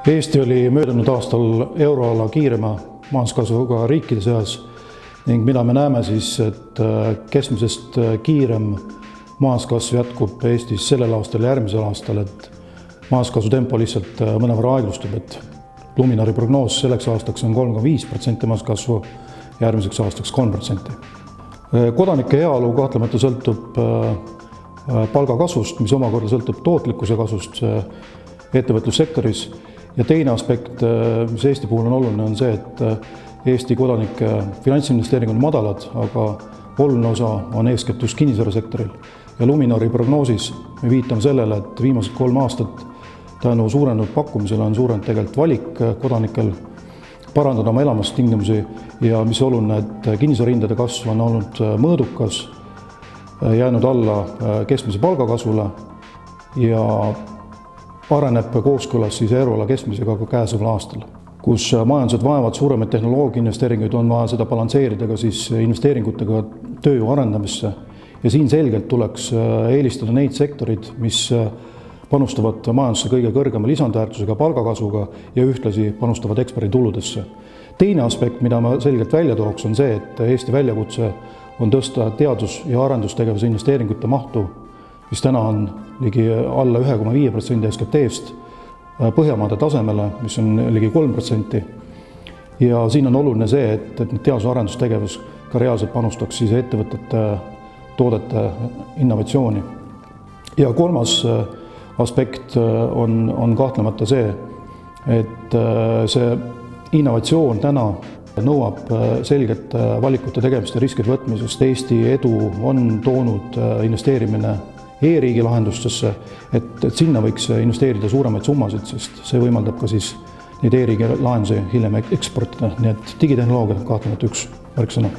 Eesti oli möödunud aastal euroala kiirema majanduskasvuga riikide seas ning mida me näeme siis, et keskmisest kiirem majanduskasv jätkub Eestis sellel aastal ja järgmisel aastal, et majanduskasvu tempo lihtsalt mõnevõrra aeglustub, et Luminori prognoos selleks aastaks on 3,5% majanduskasvu, järgmiseks aastaks 3%. Kodanike heaolu kahtlemata sõltub palgakasvust, mis omakorda sõltub tootlikkuse kasvust ettevõtlussektoris. Ja teine aspekt, mis Eesti puhul on oluline, on see, et Eesti kodanike finantsinvesteeringud on madalad, aga oluline osa on eeskätt just kinnisvarasektoril. Ja Luminori prognoosis me viitame sellele, et viimased 3 aastat tänu suurenenud pakkumisele on suurenenud tegelikult valik kodanikel parandada oma elamisstingimusi ja mis oluline, et kinnisvarahindade kasv on olnud mõõdukas, jäänud alla keskmise palgakasvule ja areneb kooskõlas siis euroala keskmisega ka käesoleval aastal, kus majandused vajavad suuremaid tehnoloogiainvesteeringuid, on vaja seda balansseerida ka siis investeeringutega tööjõu arendamisse ja siin selgelt tuleks eelistada neid sektorid, mis panustavad majandusse kõige kõrgema lisandväärtusega palgakasvuga ja ühtlasi panustavad ekspordituludesse. Teine aspekt, mida ma selgelt välja tooks, on see, et Eesti väljakutse on tõsta teadus- ja arendustegevuse investeeringute mahtu, mis täna on ligi alla 1,5% SKT-st Põhjamaade tasemele, mis on ligi 3%. Ja siin on oluline see, et teadus- ja arendustegevus ka reaalselt panustaks siis ettevõtete toodete innovatsiooni. Ja kolmas aspekt on kahtlemata see, et see innovatsioon täna nõuab selget valikute tegemist ja riskide võtmisest. Eesti edu on toonud investeerimine e-riigi lahendustesse, et sinna võiks investeerida suuremaid summasid, sest see võimaldab ka siis neid e-riigi lahendusi hiljem eksportida. Nii et digitehnoloogia kahtlemata üks märksõna.